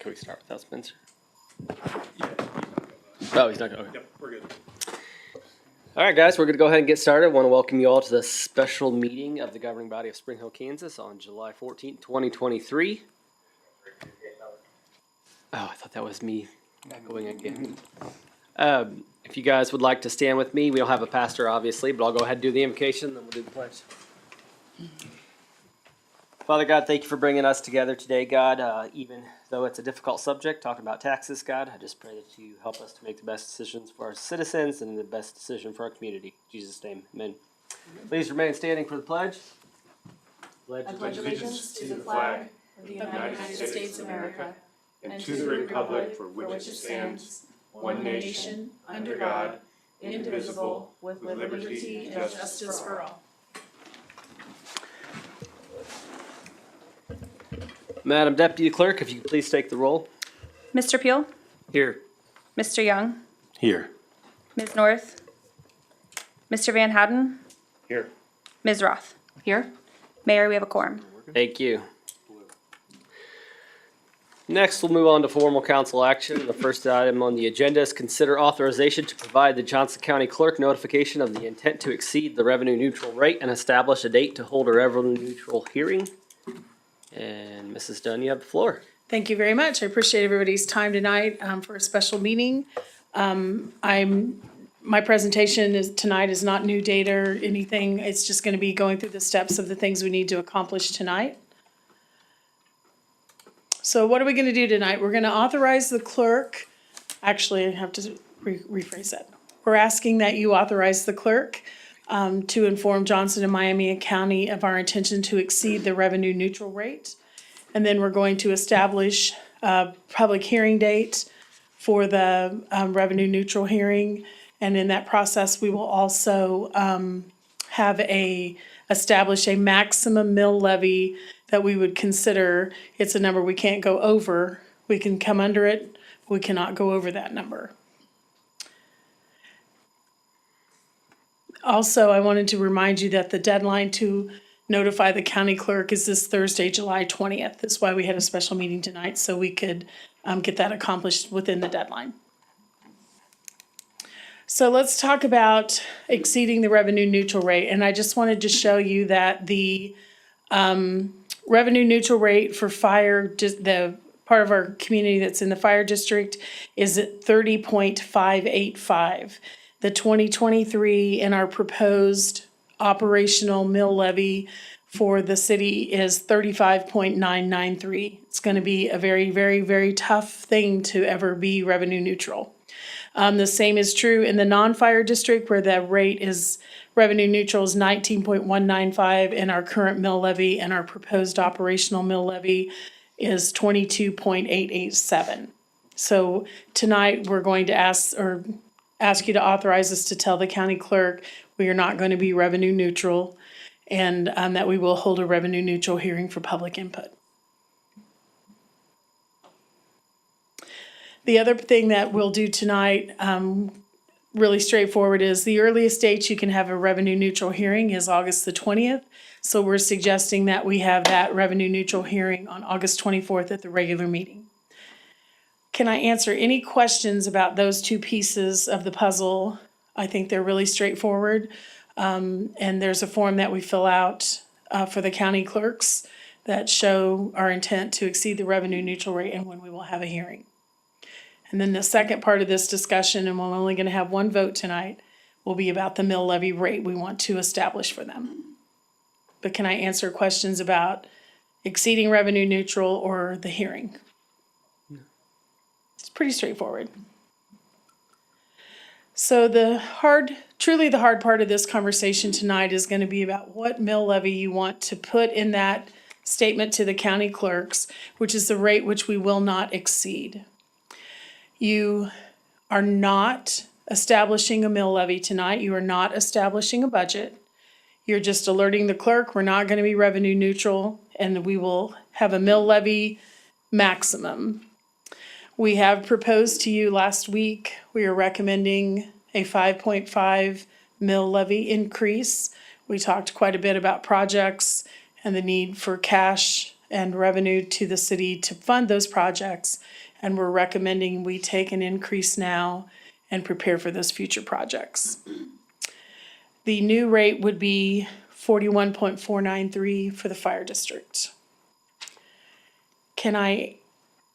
Should we start without Spencer? Yeah. Oh, he's not going. Okay. Yep, we're good. All right, guys, we're going to go ahead and get started. I want to welcome you all to the special meeting of the governing body of Spring Hill, Kansas on July 14th, 2023. Oh, I thought that was me echoing again. If you guys would like to stand with me, we don't have a pastor, obviously, but I'll go ahead and do the invocation, then we'll do the pledge. Father God, thank you for bringing us together today, God. Even though it's a difficult subject, talking about taxes, God, I just pray that you help us to make the best decisions for our citizens and the best decision for our community. In Jesus' name, amen. Please remain standing for the pledge. I pledge allegiance to the flag of the United States of America and to the republic for which it stands, one nation, under God, indivisible, with liberty and justice for all. Madam Deputy Clerk, if you could please take the roll. Mr. Peel, Here. Mr. Young, Here. Ms. North, Mr. Van Houten, Here. Ms. Roth. Here. Mayor, we have a quorum. Thank you. Next, we'll move on to formal council action. The first item on the agenda is consider authorization to provide the Johnson County Clerk notification of the intent to exceed the revenue neutral rate and establish a date to hold a revenue neutral hearing. And Mrs. Dunn, you have the floor. Thank you very much. I appreciate everybody's time tonight for a special meeting. My presentation tonight is not new data or anything. It's just going to be going through the steps of the things we need to accomplish tonight. So what are we going to do tonight? We're going to authorize the clerk. Actually, I have to rephrase that. We're asking that you authorize the clerk to inform Johnson and Miami County of our intention to exceed the revenue neutral rate. And then we're going to establish a public hearing date for the revenue neutral hearing. And in that process, we will also establish a maximum mill levy that we would consider. It's a number we can't go over. We can come under it. We cannot go over that number. Also, I wanted to remind you that the deadline to notify the county clerk is this Thursday, July 20th. That's why we had a special meeting tonight, so we could get that accomplished within the deadline. So let's talk about exceeding the revenue neutral rate. And I just wanted to show you that the revenue neutral rate for fire, the part of our community that's in the fire district, is at 30.585. The 2023 in our proposed operational mill levy for the city is 35.993. It's going to be a very, very, very tough thing to ever be revenue neutral. The same is true in the non-fire district where the rate is revenue neutral is 19.195 and our current mill levy and our proposed operational mill levy is 22.887. So tonight we're going to ask you to authorize us to tell the county clerk we are not going to be revenue neutral and that we will hold a revenue neutral hearing for public input. The other thing that we'll do tonight, really straightforward, is the earliest date you can have a revenue neutral hearing is August the 20th. So we're suggesting that we have that revenue neutral hearing on August 24th at the regular meeting. Can I answer any questions about those two pieces of the puzzle? I think they're really straightforward. And there's a form that we fill out for the county clerks that show our intent to exceed the revenue neutral rate and when we will have a hearing. And then the second part of this discussion, and we're only going to have one vote tonight, will be about the mill levy rate we want to establish for them. But can I answer questions about exceeding revenue neutral or the hearing? It's pretty straightforward. So truly the hard part of this conversation tonight is going to be about what mill levy you want to put in that statement to the county clerks, which is the rate which we will not exceed. You are not establishing a mill levy tonight. You are not establishing a budget. You're just alerting the clerk we're not going to be revenue neutral and we will have a mill levy maximum. We have proposed to you last week, we are recommending a 5.5 mill levy increase. We talked quite a bit about projects and the need for cash and revenue to the city to fund those projects. And we're recommending we take an increase now and prepare for those future projects. The new rate would be 41.493 for the fire district.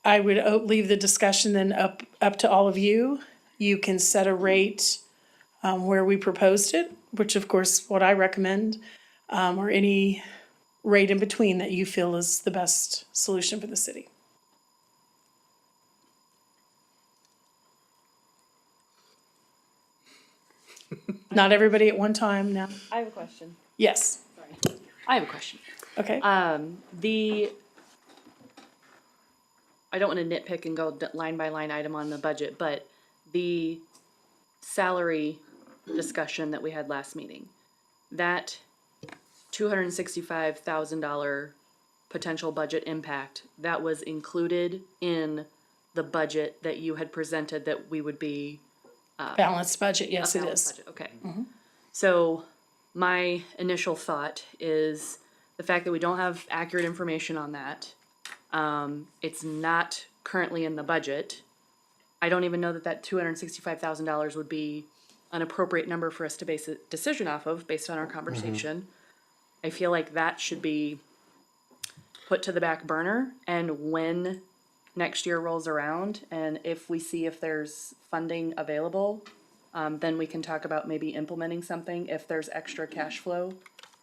I would leave the discussion then up to all of you. You can set a rate where we proposed it, which of course what I recommend, or any rate in between that you feel is the best solution for the city. Not everybody at one time now. I have a question. Yes, I have a question. okay. I don't want to nitpick and go line by line item on the budget, but the salary discussion that we had last meeting, that $265,000 potential budget impact, that was included in the budget that you had presented that we would be Balanced budget, yes, it balanced is. budget, okay. So my initial thought is the fact that we don't have accurate information on that. It's not currently in the budget. I don't even know that $265,000 would be an appropriate number for us to base a decision off of based on our conversation. I feel like that should be put to the back burner, and when next year rolls around, and if we see if there's funding available, then we can talk about maybe implementing something if there's extra cash flow.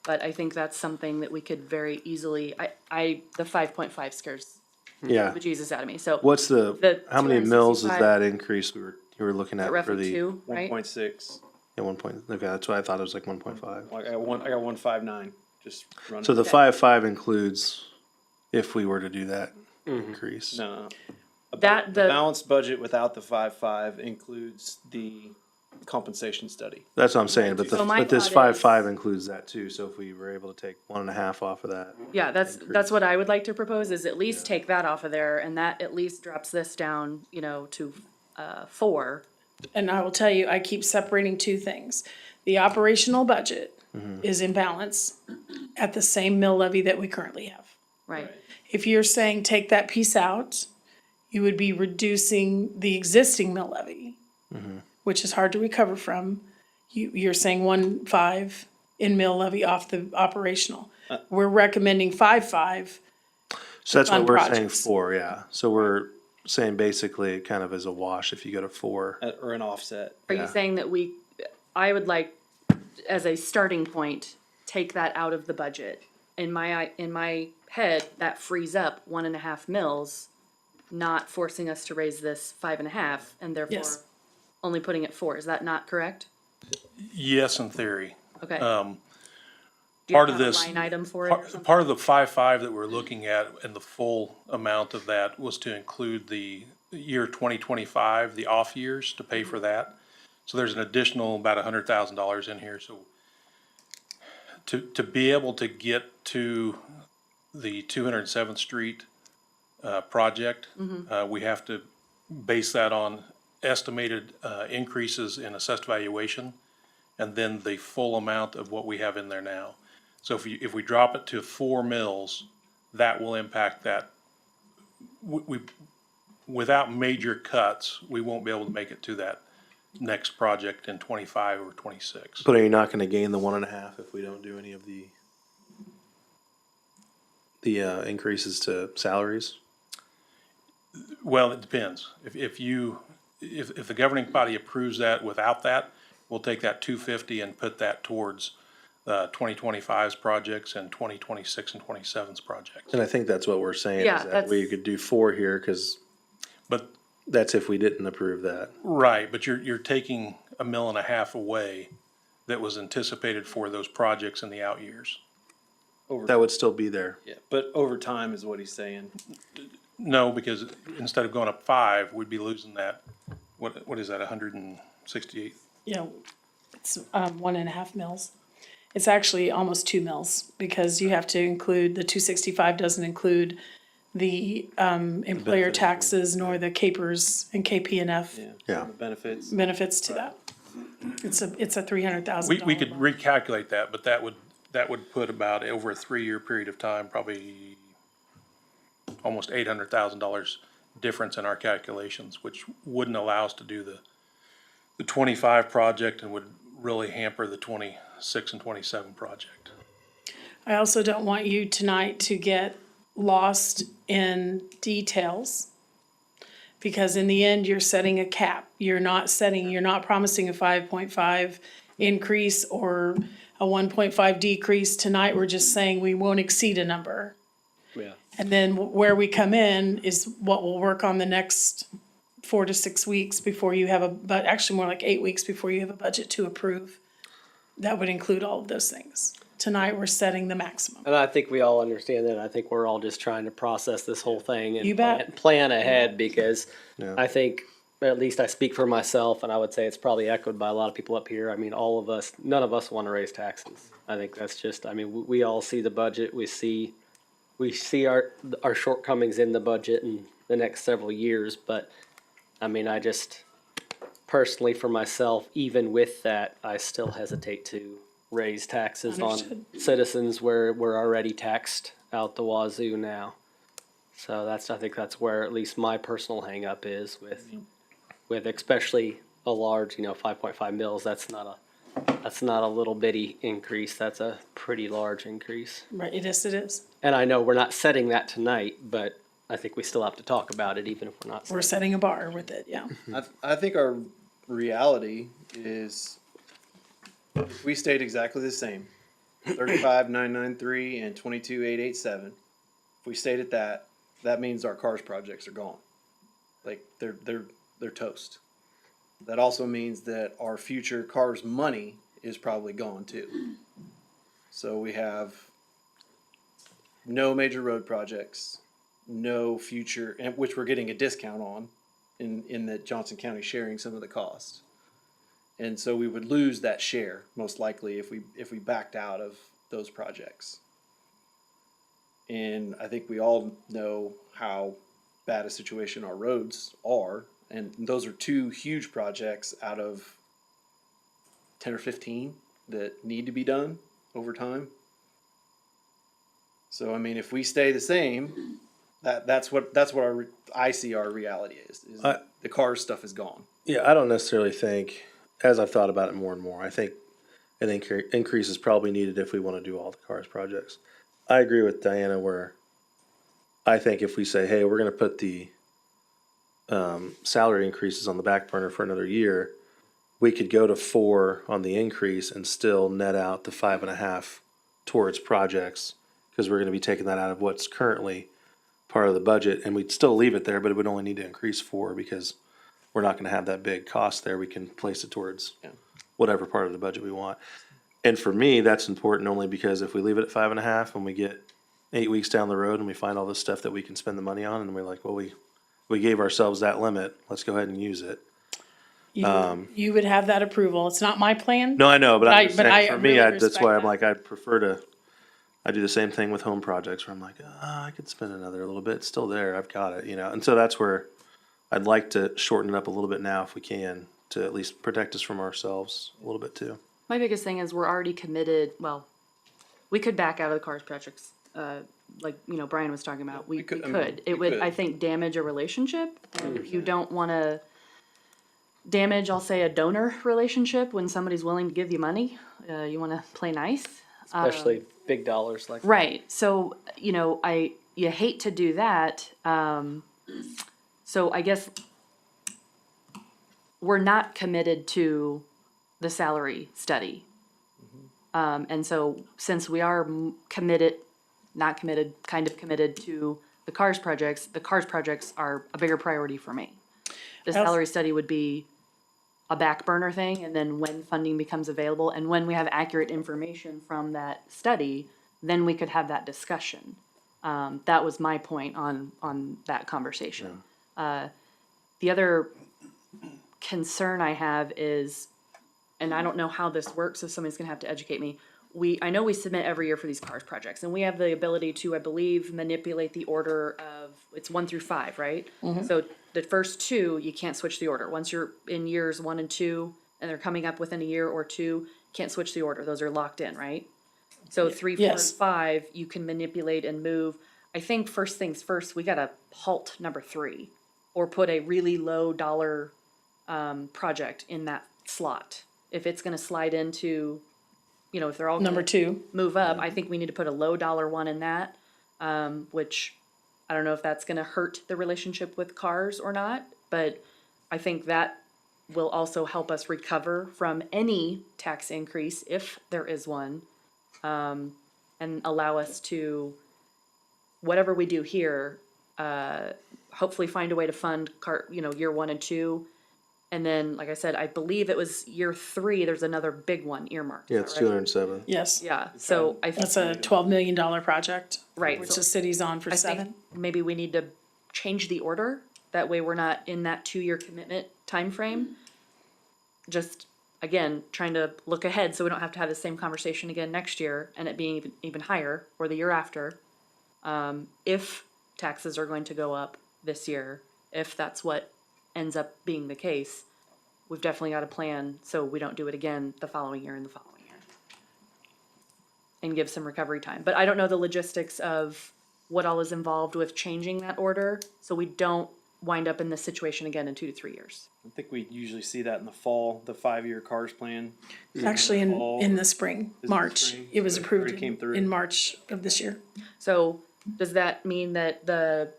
But I think that's something that we could very easily, the 5.5 scares Yeah. the Jesus out of me, so. What's The how many mills is 265 that increase you were looking at for Roughly the? 2, right? 1.6. Yeah, 1 okay, that's why I thought it was like 1.5. I got 159. Just run. So the 5.5 includes if we were to do that increase. no. That, The the, balanced budget without the 5.5 includes the compensation study. That's what I'm saying, but So my this thought is- 5.5 includes that too, so if we were able to take 1.5 off of that. yeah, that's what I would like to propose, is at least take that off of there, and that at least drops this down, to 4. And I will tell you, I keep separating two things. The operational budget is in balance at the same mill levy that we currently have. Right, If you're saying take that piece out, you would be reducing the existing mill levy, which is hard to recover from. You're saying 1.5 in mill levy off the operational. We're recommending 5.5. So that's what fund we're saying projects. 4, yeah. So we're saying basically it kind of as a wash if you go to 4. Or an offset. are you saying that I would like, as a starting point, take that out of the budget? In my head, that frees up 1.5 mils, not forcing us to raise this 5.5, and therefore Yes. only putting it 4, is that not correct? Yes, in theory. Okay. Part Do you of have a this- line item for it or something? Part of the 5.5 that we're looking at, and the full amount of that was to include the year 2025, the off years, to pay for that. So there's an additional about $100,000 in here, so to be able to get to the 207th Street project, we have to base that on estimated increases in assessed valuation, and then the full amount of what we have in there now. So if we drop it to 4 mills, that will impact that. Without major cuts, we won't be able to make it to that next project in 25 or 26. But are you not gonna gain the 1.5 if we don't do any of the increases to salaries? Well, it depends. If the governing body approves that without that, we'll take that 250 and put that towards 2025's projects and 2026 and 27's projects. And I think that's what we're saying, Yeah, is that we that's- could do 4 here, cause But, that's if we didn't approve that. right, but you're taking 1.5 mils away that was anticipated for those projects in the out years. That would still be there. Yeah, but over time is what he's saying. No, because instead of going up 5, we'd be losing that, what is that, 168? Yeah, it's 1.5 mils. It's actually almost 2 mils because you have to include, the 265 doesn't include the employer benefit. taxes nor the capers and KPNF Yeah. The benefits. benefits to that. It's a $300,000. We could recalculate that, but that would put about over a 3-year period of time, probably almost $800,000 difference in our calculations, which wouldn't allow us to do the 25 project and would really hamper the 26 and 27 project. I also don't want you tonight to get lost in details. Because in the end, you're setting a cap. You're not promising a 5.5 increase or a 1.5 decrease. Tonight, we're just saying we won't exceed a number. Yeah. And then where we come in is what we'll work on the next 4 to 6 weeks before you have but actually more like 8 weeks before you have a budget to approve. That would include all of those things. Tonight, we're setting the maximum. And I think we all understand that. I think we're all just trying to process this whole thing and You bet. plan ahead because Yeah. I think, at least I speak for myself, and I would say it's probably echoed by a lot of people up here. I mean, all of us, none of us want to raise taxes. I think that's just, I mean, we all see the budget. We see our shortcomings in the budget in the next several years. But I mean, I just personally for myself, even with that, I still hesitate to raise taxes Understood. on citizens where we're already taxed out the wazoo now. So I think that's where at least my personal hang up is with especially a large, 5.5 mils. That's not a little bitty increase. That's a pretty large increase. Right, it is. And I know we're not setting that tonight, but I think we still have to talk about it even if we're not. We're setting a bar with it, yeah. I think our reality is if we stayed exactly the same, 35,993 and 22,887. If we stayed at that, that means our cars projects are gone. Like they're toast. That also means that our future cars money is probably gone too. So we have no major road projects, no future, and which we're getting a discount on in that Johnson County sharing some of the cost. And so we would lose that share most likely if we backed out of those projects. And I think we all know how bad a situation our roads are, and those are two huge projects out of 10 or 15 that need to be done over time. So I mean, if we stay the same, that's what I see our reality is the car stuff is gone. Yeah, I don't necessarily think, as I've thought about it more and more, I think an increase is probably needed if we want to do all the cars projects. I agree with Diana where I think if we say, hey, we're going to put the salary increases on the back burner for another year, we could go to 4 on the increase and still net out the 5.5 towards projects because we're going to be taking that out of what's currently part of the budget, and we'd still leave it there, but it would only need to increase 4 because we're not going to have that big cost there. We can place it towards whatever part of the budget we want. And for me, that's important only because if we leave it at 5.5 and we get 8 weeks down the road and we find all this stuff that we can spend the money on, and we're like, well, we gave ourselves that limit. Let's go ahead and use it. You would have that approval. It's not my plan. No, I know, but I'm just But saying, I for me, really that's respect why I'm that. like, I do the same thing with home projects where I'm like, I could spend another little bit. It's still there. I've got it, And so that's where I'd like to shorten it up a little bit now if we can to at least protect us from ourselves a little bit too. My biggest thing is we're already committed, well, we could back out of the cars projects, like, Brian was talking about, we could, could. I mean, It we would, could. I think, damage a relationship, and if you don't wanna damage, I'll say, a donor relationship when somebody's willing to give you money, you wanna play nice. Especially big dollars like. Right, so, you hate to do that, so I guess we're not committed to the salary study. And so since we are committed, not committed, kind of committed to the cars projects are a bigger priority for me. The Else- salary study would be a back burner thing, and then when funding becomes available and when we have accurate information from that study, then we could have that discussion. That was my point on that conversation. The other concern I have is, and I don't know how this works, so somebody's gonna have to educate me. I know we submit every year for these cars projects, and we have the ability to, I believe, manipulate the order of, it's 1 through 5, right? So the first 2, you can't switch the order. Once you're in years 1 and 2, and they're coming up within a year or 2, can't switch the order. Those are locked in, right? So 3, 4, and Yes. 5, you can manipulate and move. I think first things first, we gotta halt number 3 or put a really low dollar project in that slot. If it's gonna slide into, you know, if they're all Number gonna 2. move up, I think we need to put a low dollar one in that, which I don't know if that's gonna hurt the relationship with cars or not, but I think that will also help us recover from any tax increase, if there is one, and allow us to, whatever we do here, hopefully find a way to fund year 1 and 2. And then, like I said, I believe it was year 3, there's another big one earmarked. Yeah, is it's that right? 207. Yes. Yeah, so I think. That's a $12 million project. Right, Which so the city's on for I 7. think maybe we need to change the order. That way we're not in that 2-year commitment timeframe. Just, again, trying to look ahead so we don't have to have the same conversation again next year and it being even higher or the year after. If taxes are going to go up this year, if that's what ends up being the case, we've definitely got a plan so we don't do it again the following year and the following year. And give some recovery time. But I don't know the logistics of what all is involved with changing that order, so we don't wind up in this situation again in 2 to 3 years. I think we usually see that in the fall, the 5-year cars plan. Actually, Fall. in the spring, Is it March. spring? It was It approved already came through? in March of this year. So does that mean that the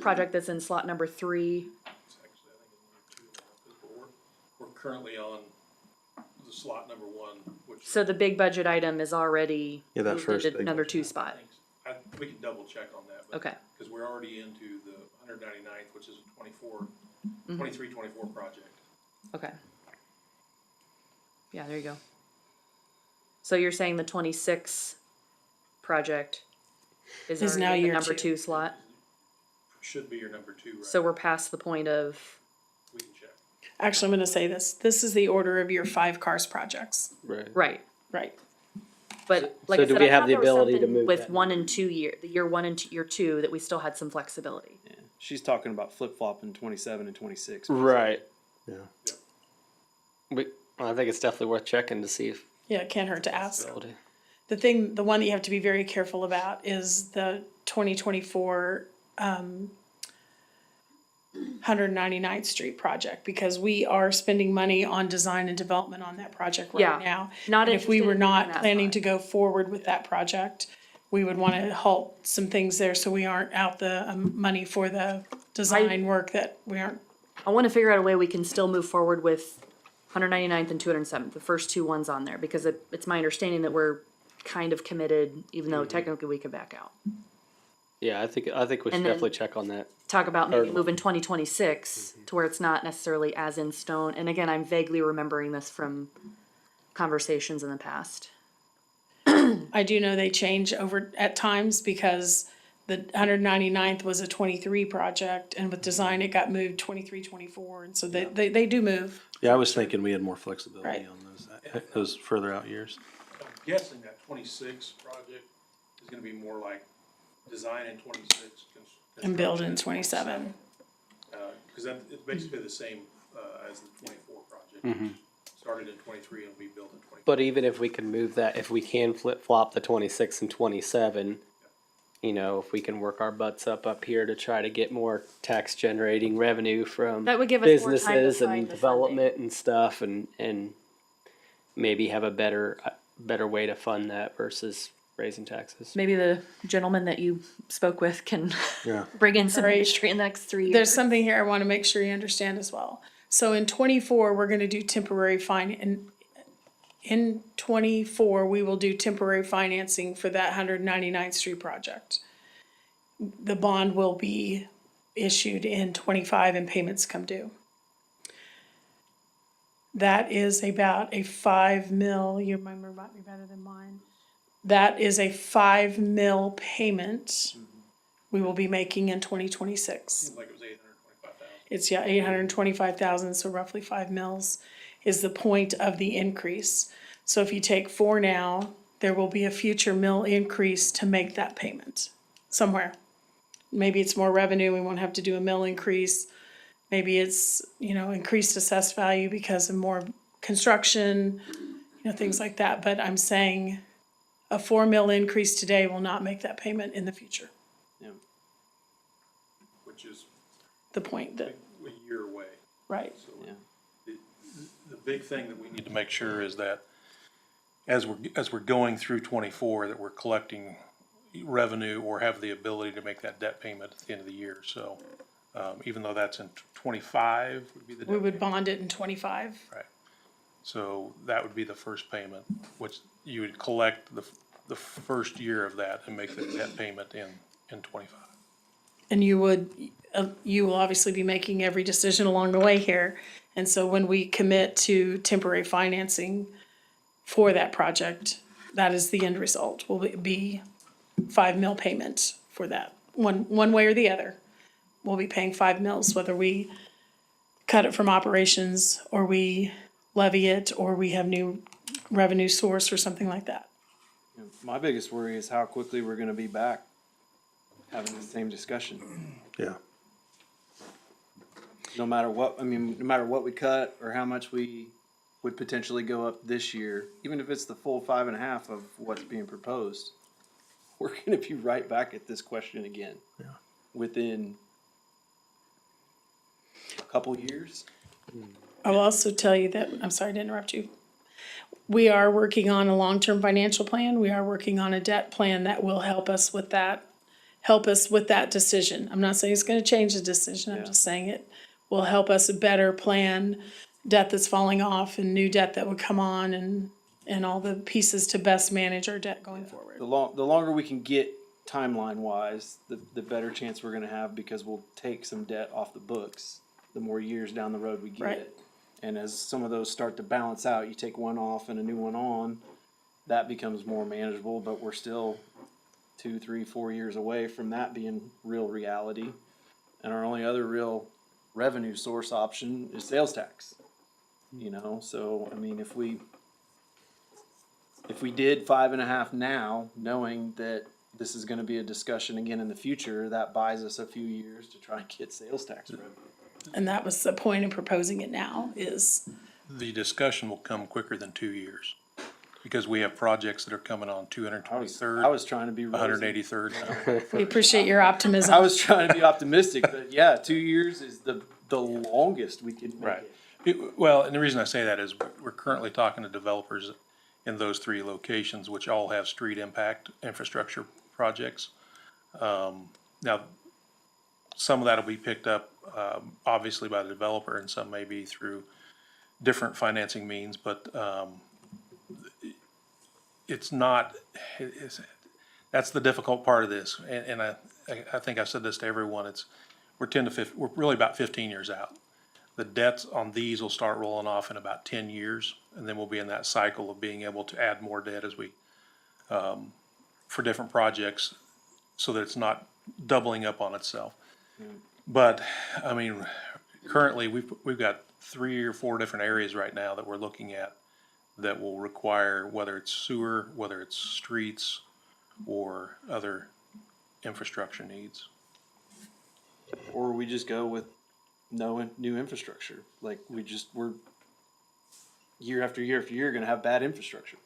project that's in slot number 3, We're currently on the slot number 1, which. so the big budget item is already Yeah, that moved first into big number budget 2 item. spot? We can double check on that. but- Okay. Because we're already into the 199th, which is a 23-24 project. Okay. Yeah, there you go. So you're saying the 26 project is Is now already in the year number 2. 2 slot? Should be your number 2, right? So we're past the point of, We can check. Actually, I'm gonna say this. This is the order of your 5 cars projects. Right. right. Right. But like I do said, we I have thought the there was ability to something move with that 1 and 2 the year 1 and year 2, that we still had some flexibility. Yeah. She's talking about flip-flopping 27 and 26. Right. Yeah. I think it's definitely worth checking to see if. Yeah, it can't hurt to ask. ability. The one that you have to be very careful about is the 2024 199th Street project, because we are spending money on design and development on that project Yeah, right now. not And if we interested were in not moving that planning spot. to go forward with that project, we would want to halt some things there so we aren't out the money for the design work that we aren't. I want to figure out a way we can still move forward with 199th and 207th, the first 2 ones on there, because it's my understanding that we're kind of committed, even though technically we could back out. Yeah, I think we should And then- definitely check on that. Talk about maybe Or- moving 2026 to where it's not necessarily as in stone. And again, I'm vaguely remembering this from conversations in the past. I do know they change over at times because the 199th was a 23 project, and with design it got moved 23, 24, and so they do move. Yeah, I was thinking we had more flexibility Right. on those further out years. I'm guessing that 26 project is gonna be more like design in 26. And build in construction 27. Because it's basically the same as the 24 project. Started in 23 and will be built in 24. But even if we can move that, if we can flip flop the 26 and 27, if we can work our butts up here to try to get more tax generating revenue from That would give us more time to businesses find and the development and stuff, and maybe have a better way to fund that versus raising taxes. Maybe the gentleman that you spoke with can Yeah. bring in some Right. industry in the next 3 years. There's something here I want to make sure you understand as well. So in 24, we're going to do temporary in 24, we will do temporary financing for that 199th Street project. The bond will be issued in 25 and payments come due. That is about a 5 mil, your number might be better than mine. That is a 5 mil payment we will be making in 2026. Seems like it was 825,000. It's, 825,000, so roughly 5 mils is the point of the increase. So if you take 4 now, there will be a future mill increase to make that payment somewhere. Maybe it's more revenue, we won't have to do a mill increase. Maybe it's, increased assessed value because of more construction, things like that. But I'm saying a 4 mil increase today will not make that payment in the future. Yeah. which is the point that, a year away. right. Yeah. The big thing that we need to make sure is that as we're going through 24, that we're collecting revenue or have the ability to make that debt payment at the end of the year. So, even though that's in 25 would be the We debt, would bond it in 25. right? So that would be the first payment, which you would collect the first year of that and make the debt payment in 25. And you will obviously be making every decision along the way here. And so when we commit to temporary financing for that project, that is the end result, will be 5 mil payment for that, one way or the other. We'll be paying 5 mils, whether we cut it from operations, or we levy it, or we have new revenue source or something like that. My biggest worry is how quickly we're gonna be back having the same discussion. Yeah. No matter what, I mean, no matter what we cut or how much we would potentially go up this year, even if it's the full 5.5 of what's being proposed, we're gonna be right back at this question again. Yeah. Within a couple years. I will also tell you that, I'm sorry to interrupt you. We are working on a long-term financial plan. We are working on a debt plan that will help us with that decision. I'm not saying it's gonna change the decision, I'm Yeah. just saying it will help us better plan debt that's falling off and new debt that would come on, and all the pieces to best manage our debt going forward. The longer we can get timeline wise, the better chance we're gonna have, because we'll take some debt off the books the more years down the road we get Right. it. And as some of those start to balance out, you take one off and a new one on, that becomes more manageable, but we're still 2, 3, 4 years away from that being real reality. And our only other real revenue source option is sales tax. You know, so I mean, if we did 5.5 now, knowing that this is gonna be a discussion again in the future, that buys us a few years to try and get sales tax revenue. And that was the point in proposing it now, is, The discussion will come quicker than 2 years because we have projects that are coming on I 223rd, was trying to be rosy. 183rd. we appreciate your I optimism. was trying to be optimistic, but yeah, 2 years is the longest we can make Right. it. Well, and the reason I say that is we're currently talking to developers in those 3 locations, which all have street impact infrastructure projects. Now, some of that'll be picked up, obviously by the developer, and some may be through different financing means, but, it's not, that's the difficult part of this. And I think I've said this to everyone, we're really about 15 years out. The debts on these will start rolling off in about 10 years, and then we'll be in that cycle of being able to add more debt as we, for different projects, so that it's not doubling up on itself. But, I mean, currently, we've got 3 or 4 different areas right now that we're looking at that will require, whether it's sewer, whether it's streets, or other infrastructure needs. Or we just go with no new infrastructure. Like we're year after year after year gonna have bad infrastructure.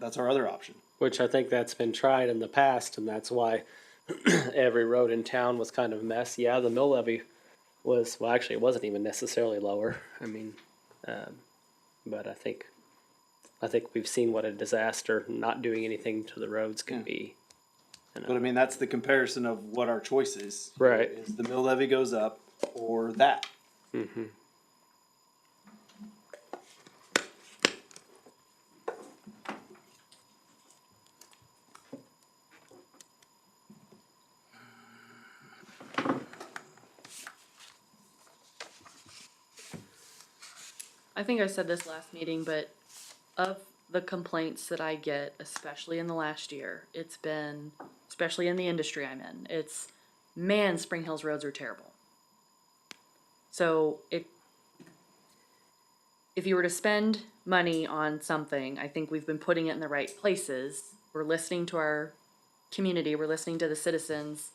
That's our other option. Which I think that's been tried in the past, and that's why every road in town was kind of a mess. Yeah, the mill levy was, well, actually, it wasn't even necessarily lower. I mean, but I think we've seen what a disaster not doing anything to the roads can be. But I mean, that's the comparison of what our choice is. Right. Is the mill levy goes up or that. Mm-hmm. I think I said this last meeting, but of the complaints that I get, especially in the last year, it's been, especially in the industry I'm in, it's, man, Spring Hills roads are terrible. So if you were to spend money on something, I think we've been putting it in the right places. We're listening to our community, we're listening to the citizens,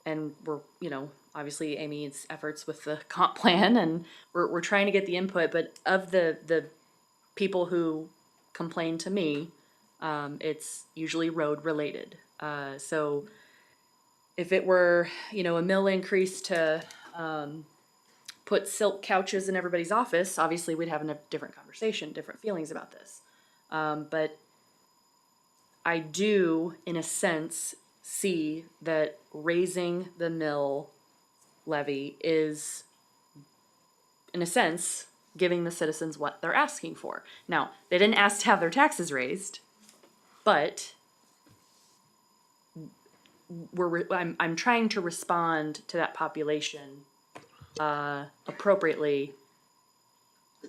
and we're, you know, obviously Amy's efforts with the comp plan, and we're trying to get the input, but of the people who complain to me, it's usually road related. So if it were, a mill increase to, put silk couches in everybody's office, obviously we'd have a different conversation, different feelings about this. But I do, in a sense, see that raising the mill levy is, in a sense, giving the citizens what they're asking for. Now, they didn't ask to have their taxes raised, but I'm trying to respond to that population appropriately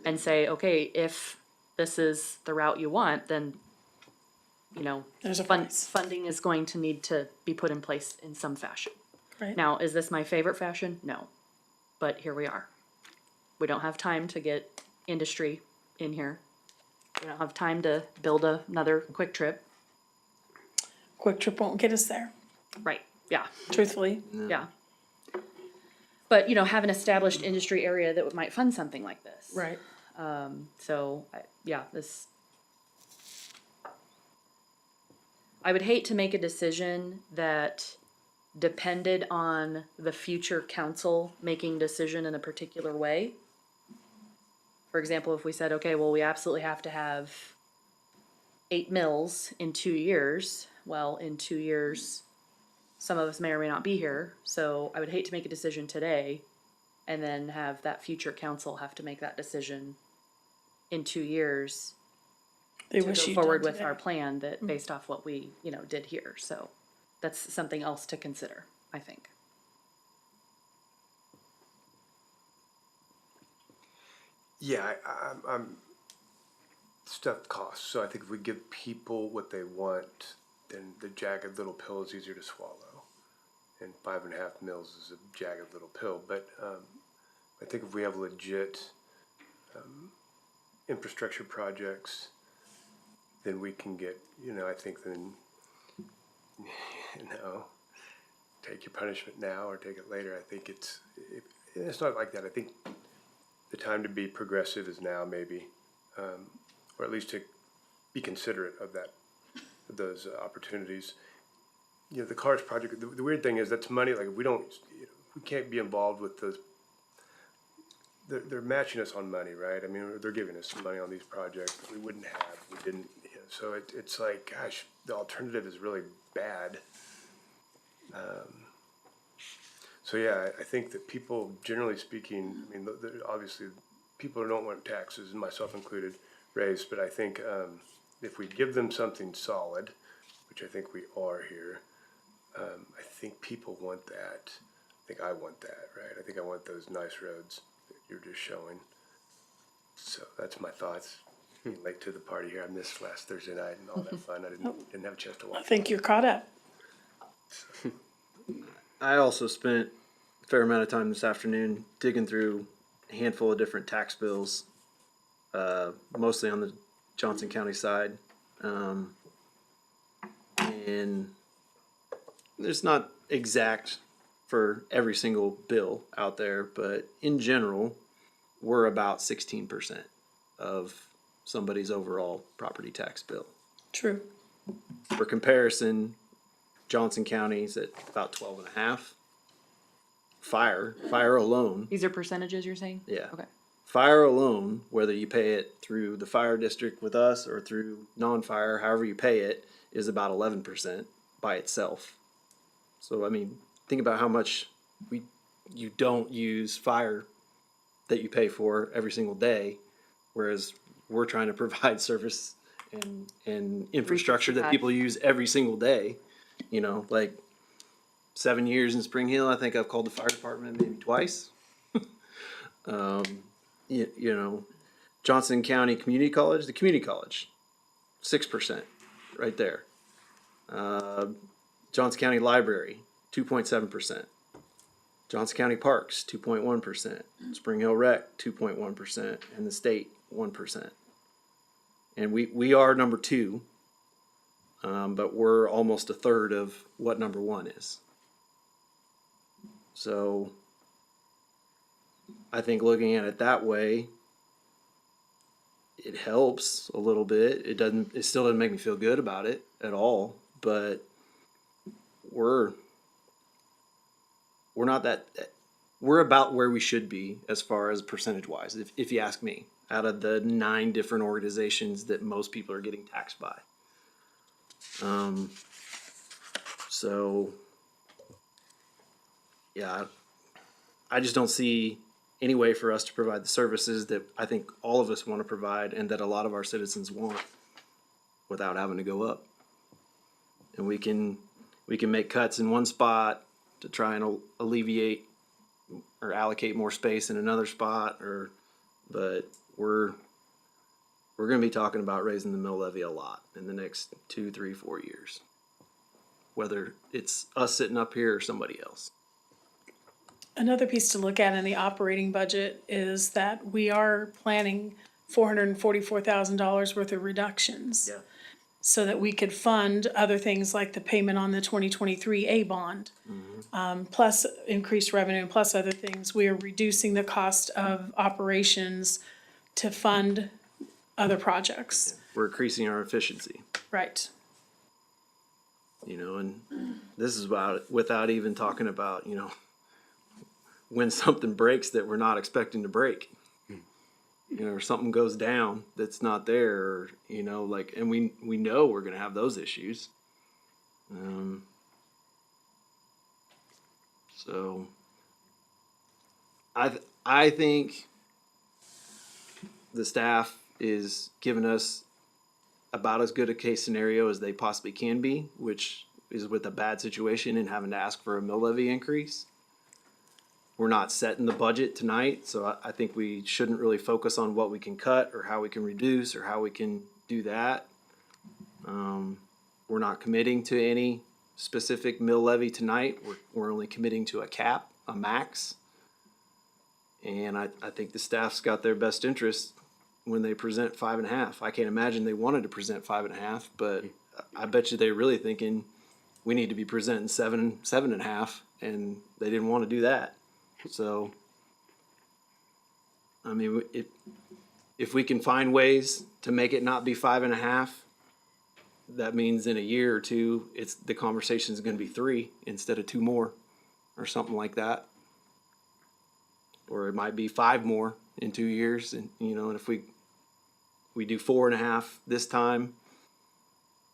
and say, okay, if this is the route you want, then, There's a price, funding is going to need to be put in place in some fashion. right? Now, is this my favorite fashion? No. But here we are. We don't have time to get industry in here. We don't have time to build another Quick Trip. Quick Trip won't get us there, Right, yeah, truthfully. yeah. But, have an established industry area that might fund something like this. Right. So, I would hate to make a decision that depended on the future council making decision in a particular way. For example, if we said, okay, well, we absolutely have to have 8 mills in 2 years, well, in 2 years, some of us may or may not be here, so I would hate to make a decision today and then have that future council have to make that decision in 2 years They to wish go you'd forward done with our today. plan that, based off what we, did here, so that's something else to consider, I think. Yeah, I'm stuff costs. So I think if we give people what they want, then the jagged little pill is easier to swallow. And 5.5 mils is a jagged little pill. But I think if we have legit infrastructure projects, then we can get, I think then, take your punishment now or take it later. I think it's not like that. I think the time to be progressive is now, maybe, or at least to be considerate of those opportunities. The CARS project. The weird thing is that's money. Like if we don't, we can't be involved with those. They're matching us on money, right? I mean, they're giving us some money on these projects that we wouldn't have. We didn't. So it's like, gosh, the alternative is really bad. So yeah, I think that people, generally speaking, I mean, obviously, people don't want taxes, and myself included, raised. But I think if we give them something solid, which I think we are here, I think people want that. I think I want that, right? I think I want those nice roads that you're just showing. So that's my thoughts. Being late to the party here, I missed last Thursday night and all that fun. I didn't have a chance to I watch. think you're caught up. I also spent a fair amount of time this afternoon digging through a handful of different tax bills, mostly on the Johnson County side. And it's not exact for every single bill out there, but in general, we're about 16% of somebody's overall property tax bill. True. For comparison, Johnson County's at about 12.5. Fire alone, These are percentages you're saying? yeah. Okay. Fire alone, whether you pay it through the fire district with us or through non-fire, however you pay it, is about 11% by itself. So I mean, think about how much you don't use fire that you pay for every single day, whereas we're trying to provide service and infrastructure that 365. people use every single day. Like 7 years in Spring Hill, I think I've called the fire department maybe twice. Johnson County Community College, the community college, 6% right there. Johnson County Library, 2.7%. Johnson County Parks, 2.1%. Spring Hill Rec, 2.1%. And the state, 1%. And we are number 2, but we're almost a third of what number 1 is. So I think looking at it that way, it helps a little bit. It still doesn't make me feel good about it at all, but we're we're not that, we're about where we should be as far as percentage wise, if you ask me, out of the 9 different organizations that most people are getting taxed by. So, yeah, I just don't see any way for us to provide the services that I think all of us want to provide and that a lot of our citizens want without having to go up. And we can make cuts in one spot to try and alleviate or allocate more space in another spot, but we're going to be talking about raising the mill levy a lot in the next 2, 3, 4 years, whether it's us sitting up here or somebody else. Another piece to look at in the operating budget is that we are planning $444,000 worth of reductions. Yeah. So that we could fund other things like the payment on the 2023 A bond. Plus increased revenue, plus other things. We are reducing the cost of operations to fund other projects. We're increasing our efficiency, Right. and this is about, without even talking about, when something breaks that we're not expecting to break. Or something goes down that's not there, or, and we know we're gonna have those issues. So I think the staff is giving us about as good a case scenario as they possibly can be, which is with a bad situation and having to ask for a mill levy increase. We're not setting the budget tonight, so I think we shouldn't really focus on what we can cut or how we can reduce or how we can do that. We're not committing to any specific mill levy tonight. We're only committing to a cap, a max. And I think the staff's got their best interest when they present 5.5. I can't imagine they wanted to present 5.5, but I bet you they're really thinking we need to be presenting 7.5, and they didn't want to do that. So, I mean, if we can find ways to make it not be 5.5, that means in a year or two, the conversation is going to be 3 instead of 2 more, or something like that. Or it might be 5 more in 2 years, and and if we do 4.5 this time,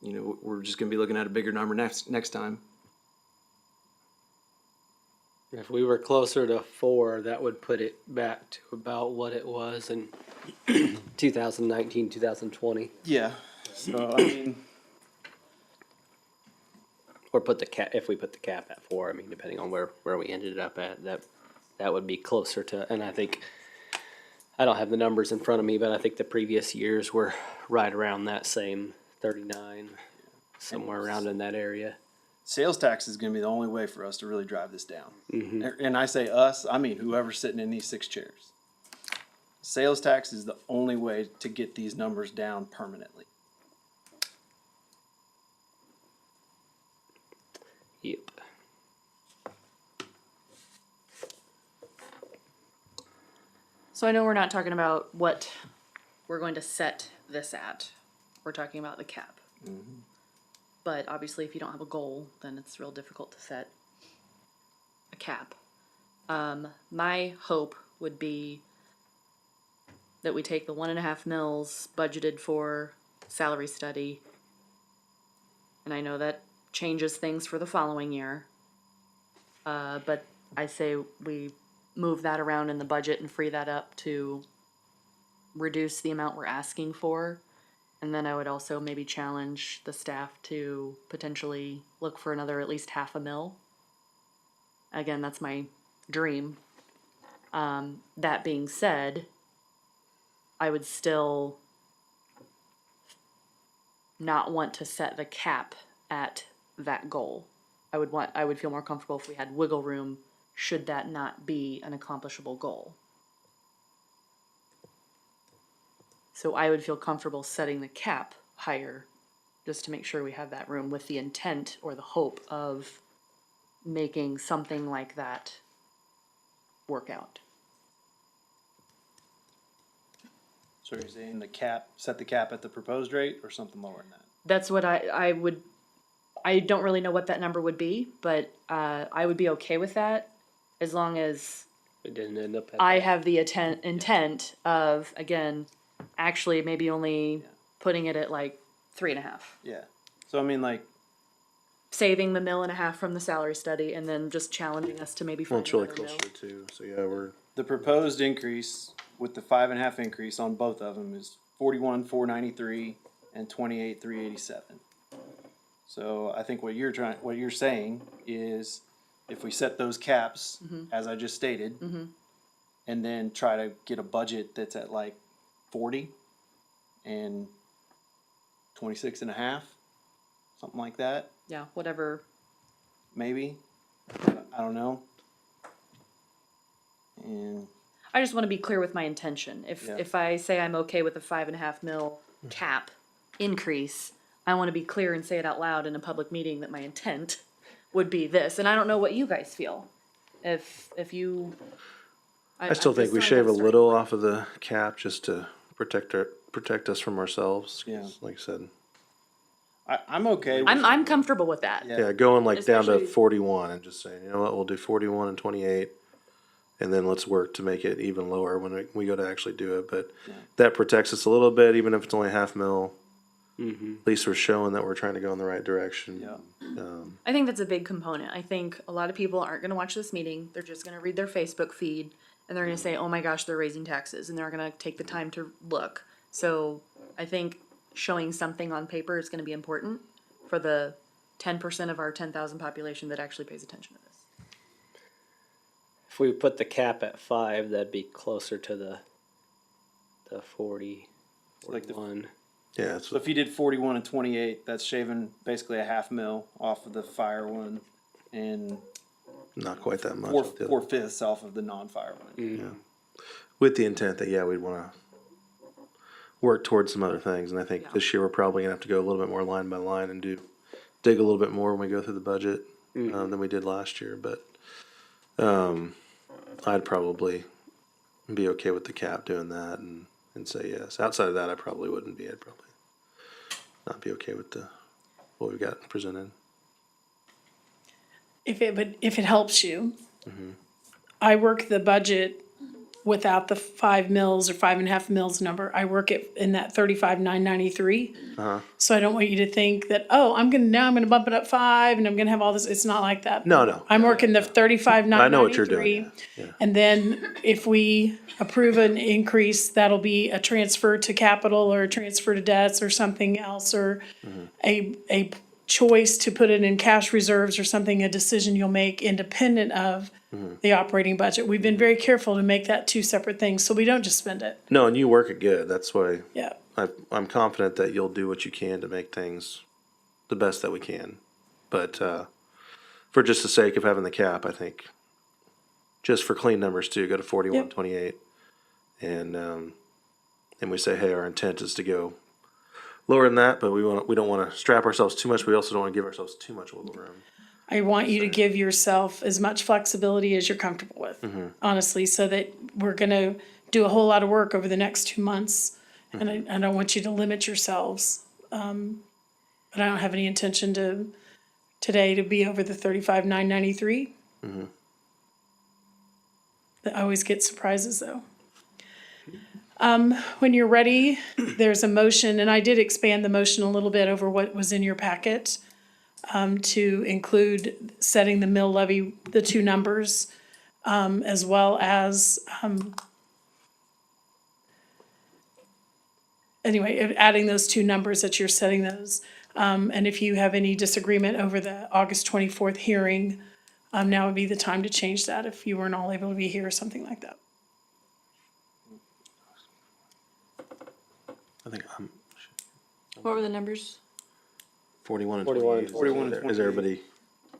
we're just going to be looking at a bigger number next time. If we were closer to 4, that would put it back to about what it was in 2019, 2020. Yeah. So I mean, Or put the cap, if we put the cap at 4, I mean, depending on where we ended up at, that would be closer to, and I think, I don't have the numbers in front of me, but I think the previous years were right around that same 39, somewhere around in that area. sales tax is going to be the only way for us to really drive this down. And I say us, I mean whoever's sitting in these 6 chairs. Sales tax is the only way to get these numbers down permanently. Yep. So I know we're not talking about what we're going to set this at. We're talking about the cap. But obviously, if you don't have a goal, then it's real difficult to set a cap. My hope would be that we take the 1.5 mils budgeted for salary study, and I know that changes things for the following year. But I say we move that around in the budget and free that up to reduce the amount we're asking for. And then I would also maybe challenge the staff to potentially look for another at least $0.5 mil. Again, that's my dream. That being said, I would still not want to set the cap at that goal. I would feel more comfortable if we had wiggle room should that not be an accomplishable goal. So I would feel comfortable setting the cap higher just to make sure we have that room with the intent or the hope of making something like that work out. So you're saying set the cap at the proposed rate or something lower than that? That's what I would, I don't really know what that number would be, but I would be okay with that as long as It didn't end up at I that. have the intent of, again, actually maybe only putting it at like 3.5. Yeah. So I mean, like, Saving the $1.5 million from the salary study and then just challenging us to maybe Well, find it's really another mill. closer to, so yeah, we're, the proposed increase with the 5.5 increase on both of them is 41,493 and 28,387. So I think what you're saying is if we set those caps, as I just stated, and then try to get a budget that's at like 40 and 26.5, something like that, Yeah, whatever. maybe. I don't know. And I just want to be clear with my intention. Yeah. If I say I'm okay with a 5.5 mil cap increase, I want to be clear and say it out loud in a public meeting that my intent would be this. And I don't know what you guys feel. If you, I still think we shave a little off of the cap just to protect us from ourselves. 'Cause Yeah. Like I said, I'm okay with I'm comfortable with that. Yeah. yeah, going like down to Especially- 41 and just saying, you know what, we'll do 41 and 28. And then let's work to make it even lower when we go to actually do it. But that protects us a little bit, even if it's only $500,000. At least we're showing that we're trying to go in the right direction. Yeah. I think that's a big component. I think a lot of people aren't going to watch this meeting. They're just going to read their Facebook feed and they're going to say, oh my gosh, they're raising taxes. And they're going to take the time to look. So I think showing something on paper is going to be important for the 10% of our 10,000 population that actually pays attention to this. If we put the cap at 5, that'd be closer to the 40, like the- 41. Yeah, So if you did 41 and 28, that's shaving basically a $500,000 off of the fire one and not quite that much. four, with the other- 4/5 off of the non-fire one. With the intent that, yeah, we'd want to work towards some other things. And I think this year we're probably going to have to go a little bit more line by line and dig a little bit more when we go through the budget than we did last year. But I'd probably be okay with the cap doing that and say yes. Outside of that, I probably wouldn't be. I'd probably not be okay with what we've got presented. If it helps you, I work the budget without the 5 mils or 5.5 mils number. I work it in that 35,993. So I don't want you to think that, oh, I'm gonna bump it up 5 and I'm gonna have all this. It's not like that. No. I'm working the 35,993. I know what you're doing. Yeah. And then if we approve an increase, that'll be a transfer to capital or a transfer to debts or something else, or a choice to put it in cash reserves or something, a decision you'll make independent of the operating budget. We've been very careful to make that two separate things, so we don't just spend it. No, and you work it good. That's why Yeah. I'm confident that you'll do what you can to make things the best that we can. But for just the sake of having the cap, I think just for clean numbers too, go to 41, Yep. 28. And we say, hey, our intent is to go lower than that, but we don't want to strap ourselves too much. We also don't want to give ourselves too much wiggle room. I want you to give yourself as much flexibility as you're comfortable with, honestly, so that we're gonna do a whole lot of work over the next 2 months. And I don't want you to limit yourselves. But I don't have any intention today to be over the 35,993. I always get surprises though. When you're ready, there's a motion, and I did expand the motion a little bit over what was in your packet, to include setting the mill levy, the two numbers, as well as, anyway, adding those two numbers that you're setting those. And if you have any disagreement over the August 24th hearing, now would be the time to change that if you weren't all able to be here or something like that. I think I'm What were the numbers? 41 and 41 and 28. 41 and Is 28. everybody?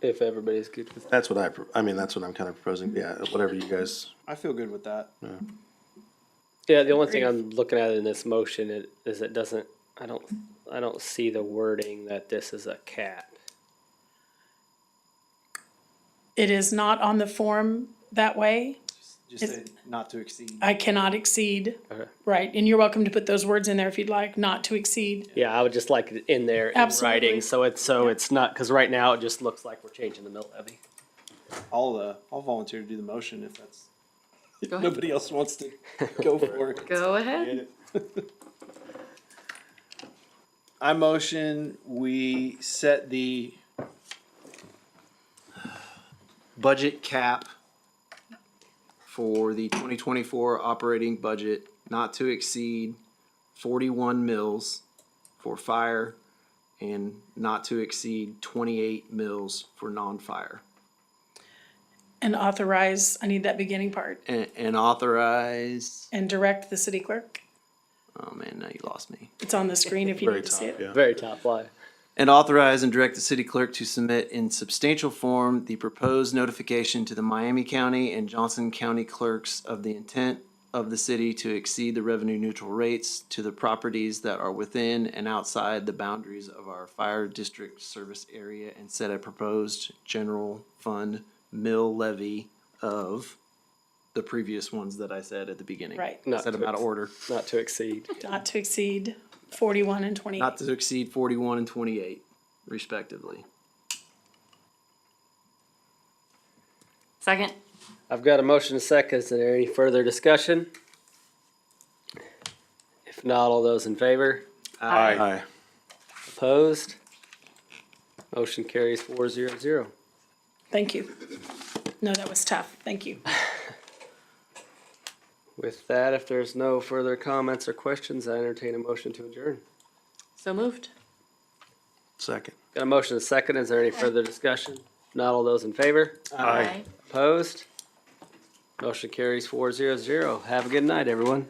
If everybody's good with That's what that's what I'm kind of proposing. Yeah, whatever you guys. I feel good with that. Yeah, the only thing I'm looking at in this motion is it doesn't, I don't see the wording that this is a cap. It is not on the form that way. Just say not to exceed. I cannot exceed, Okay. right, and you're welcome to put those words in there if you'd like, not to exceed. Yeah, I would just like it in there in Absolutely. writing, so it's not, because right now it just looks like we're changing the mill levy. I'll volunteer to do the motion if that's, if Go ahead. nobody else wants to go for it. Go ahead. I motion we set the budget cap for the 2024 operating budget not to exceed 41 mils for fire and not to exceed 28 mils for non-fire. And authorize, I need that beginning part, And authorize, and direct the city clerk. oh man, now you lost me. It's on the screen if you Very need to see top, it. yeah. Very top line. And authorize and direct the city clerk to submit in substantial form the proposed notification to the Miami County and Johnson County clerks of the intent of the city to exceed the revenue neutral rates to the properties that are within and outside the boundaries of our fire district service area and set a proposed general fund mill levy of the previous ones that I said at the beginning. Right. Not Set them to out of order. Not to exceed. Not to exceed 41 and 28. Not to exceed 41 and 28 respectively. Second. I've got a motion and a second. Is there any further discussion? If not, all those in favor? Aye. Opposed? Motion carries 4-0-0. Thank you. No, that was tough. Thank you. With that, if there's no further comments or questions, I entertain a motion to adjourn. So moved. Second. Got a motion and a second. Is there any further discussion? Not all those in favor? Aye. Opposed? Motion carries 4-0-0. Have a good night, everyone.